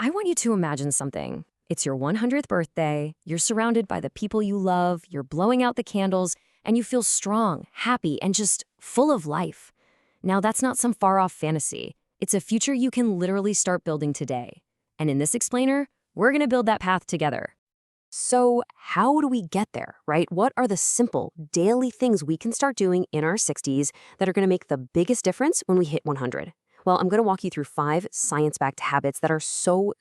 I want you to imagine something. It's your 100th birthday, you're surrounded by the people you love, you're blowing out the candles, and you feel strong, happy, and just full of life. Now, that's not some far-off fantasy. It's a future you can literally start building today. And in this explainer, we're going to build that path together. So how do we get there, right? What are the simple, daily things we can start doing in our 60s that are going to make the biggest difference when we hit 100? Well, I'm going to walk you through 5 science-backed habits that are so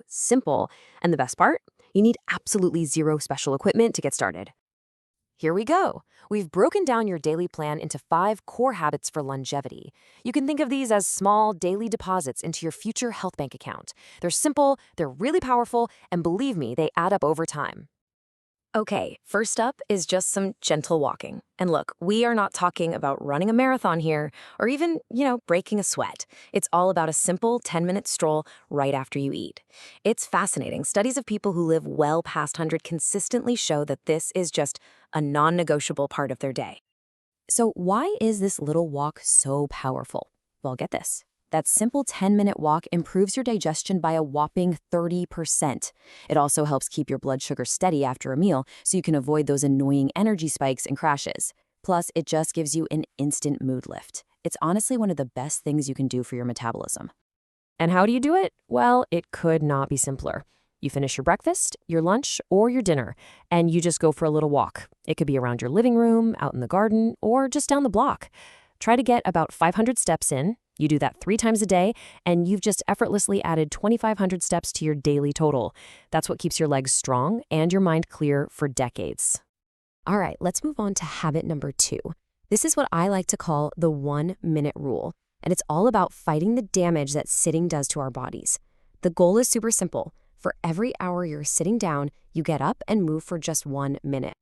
simple. And the best part? You need absolutely zero special equipment to get started. Here we go. We've broken down your daily plan into 5 core habits for longevity. You can think of these as small daily deposits into your future health bank account. They're simple, they're really powerful, and believe me, they add up over time. Okay, first up is just some gentle walking. And look, we are not talking about running a marathon here or even, breaking a sweat. It's all about a simple 10-minute stroll right after you eat. It's fascinating. Studies of people who live well past 100 consistently show that this is just a non-negotiable part of their day. So why is this little walk so powerful? Well, get this. That simple 10-minute walk improves your digestion by a whopping 30%. It also helps keep your blood sugar steady after a meal so you can avoid those annoying energy spikes and crashes. Plus, it just gives you an instant mood lift. It's honestly one of the best things you can do for your metabolism. And how do you do it? Well, it could not be simpler. You finish your breakfast, your lunch, or your dinner, and you just go for a little walk. It could be around your living room, out in the garden, or just down the block. Try to get about 500 steps in. You do that 3 times a day, and you've just effortlessly added 2,500 steps to your daily total. That's what keeps your legs strong and your mind clear for decades. All right, let's move on to habit number 2. This is what I like to call the 1-minute rule, and it's all about fighting the damage that sitting does to our bodies. The goal is super simple. For every hour you're sitting down, you get up and move for just 1 minute.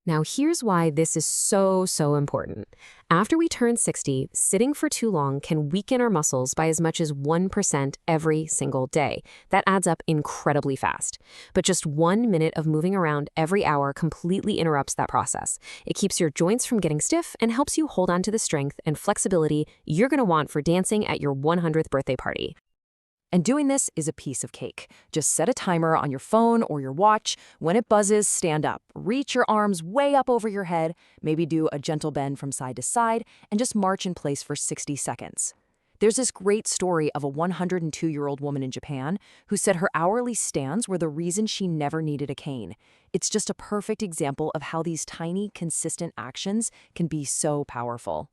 Now, here's why this is so important. After we turn 60, sitting for too long can weaken our muscles by as much as 1% every single day. That adds up incredibly fast. But just 1 minute of moving around every hour completely interrupts that process. It keeps your joints from getting stiff and helps you hold on to the strength and flexibility you're going to want for dancing at your 100th birthday party. And doing this is a piece of cake. Just set a timer on your phone or your watch. When it buzzes, stand up. Reach your arms way up over your head, maybe do a gentle bend from side to side, and just march in place for 60 seconds. There's this great story of a 102-year-old woman in Japan who said her hourly stands were the reason she never needed a cane. It's just a perfect example of how these tiny, consistent actions can be so powerful.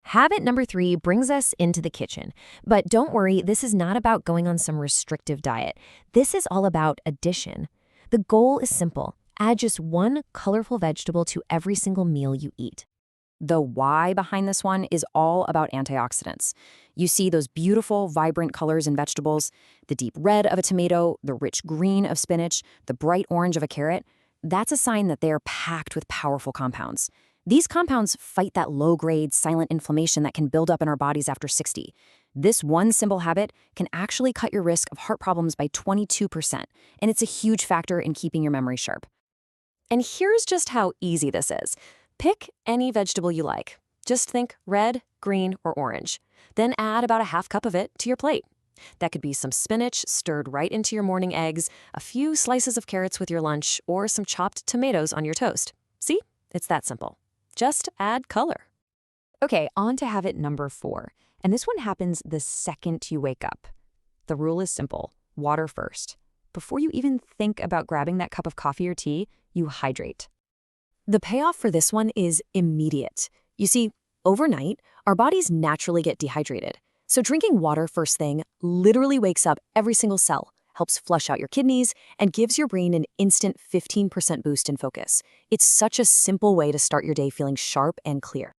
Habit number 3 brings us into the kitchen. But don't worry, this is not about going on some restrictive diet. This is all about addition. The goal is simple. Add just 1 colorful vegetable to every single meal you eat. The why behind this one is all about antioxidants. You see those beautiful, vibrant colors in vegetables, the deep red of a tomato, the rich green of spinach, the bright orange of a carrot. That's a sign that they are packed with powerful compounds. These compounds fight that low-grade, silent inflammation that can build up in our bodies after 60. This one simple habit can actually cut your risk of heart problems by 22%, and it's a huge factor in keeping your memory sharp. And here's just how easy this is. Pick any vegetable you like. Just think red, green, or orange. Then add about a half cup of it to your plate. That could be some spinach stirred right into your morning eggs, a few slices of carrots with your lunch, or some chopped tomatoes on your toast. See? It's that simple. Just add color. Okay, on to habit number 4. And this one happens the second you wake up. The rule is simple. Water first. Before you even think about grabbing that cup of coffee or tea, you hydrate. The payoff for this one is immediate. You see, overnight, our bodies naturally get dehydrated. So drinking water first thing literally wakes up every single cell, helps flush out your kidneys, and gives your brain an instant 15% boost in focus. It's such a simple way to start your day feeling sharp and clear.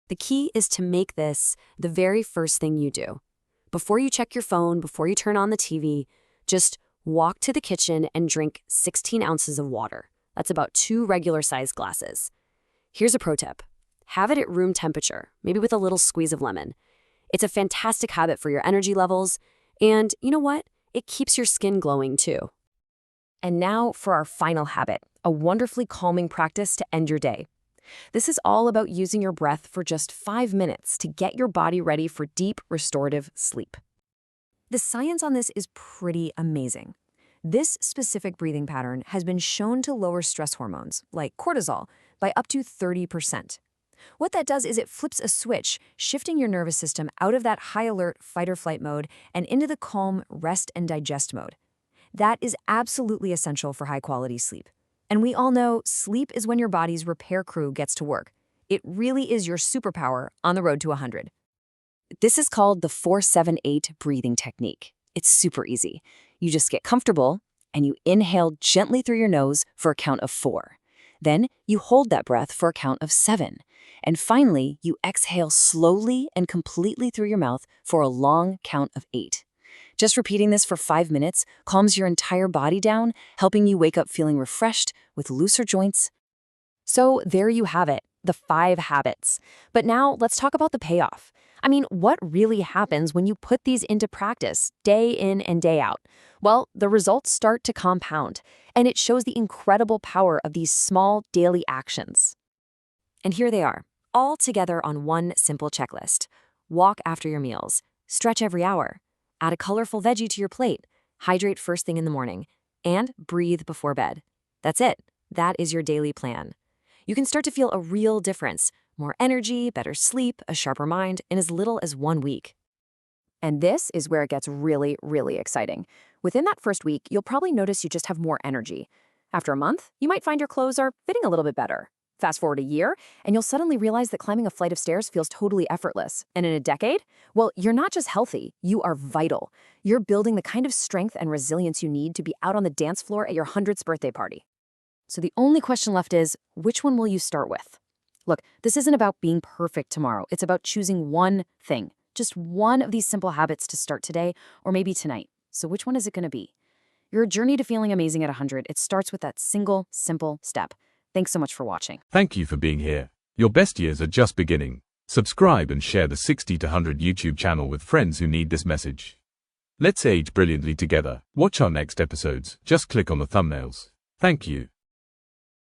The key is to make this the very first thing you do. Before you check your phone, before you turn on the TV, just walk to the kitchen and drink 16 ounces of water. That's about 2 regular-sized glasses. Here's a pro tip. Have it at room temperature, maybe with a little squeeze of lemon. It's a fantastic habit for your energy levels, and you know what? It keeps your skin glowing too. And now for our final habit, a wonderfully calming practice to end your day. This is all about using your breath for just 5 minutes to get your body ready for deep, restorative sleep. The science on this is pretty amazing. This specific breathing pattern has been shown to lower stress hormones, like cortisol, by up to 30%. What that does is it flips a switch, shifting your nervous system out of that high alert fight or flight mode and into the calm rest and digest mode. That is absolutely essential for high quality sleep. And we all know sleep is when your body's repair crew gets to work. It really is your superpower on the road to 100. This is called the 4-7-8 breathing technique. It's super easy. You just get comfortable and you inhale gently through your nose for a count of 4. Then you hold that breath for a count of 7. And finally, you exhale slowly and completely through your mouth for a long count of 8. Just repeating this for 5 minutes calms your entire body down, helping you wake up feeling refreshed with looser joints. So there you have it, the 5 habits. But now let's talk about the payoff. I mean, what really happens when you put these into practice day in and day out? Well, the results start to compound, and it shows the incredible power of these small daily actions. And here they are, all together on one simple checklist. Walk after your meals, stretch every hour, add a colorful veggie to your plate, hydrate first thing in the morning, and breathe before bed. That's it. That is your daily plan. You can start to feel a real difference. More energy, better sleep, a sharper mind in as little as 1 week. And this is where it gets really, really exciting. Within that first week, you'll probably notice you just have more energy. After a month, you might find your clothes are fitting a little bit better. Fast forward a year, and you'll suddenly realize that climbing a flight of stairs feels totally effortless. And in a decade, well, you're not just healthy, you are vital. You're building the kind of strength and resilience you need to be out on the dance floor at your 100th birthday party. So the only question left is, which one will you start with? Look, this isn't about being perfect tomorrow. It's about choosing one thing, just one of these simple habits to start today or maybe tonight. So which one is it going to be? Your journey to feeling amazing at 100, it starts with that single, simple step. Thanks so much for watching. Thank you for being here. Your best years are just beginning. Subscribe and share the 60 to 100 YouTube channel with friends who need this message. Let's age brilliantly together. Watch our next episodes. Just click on the thumbnails. Thank you.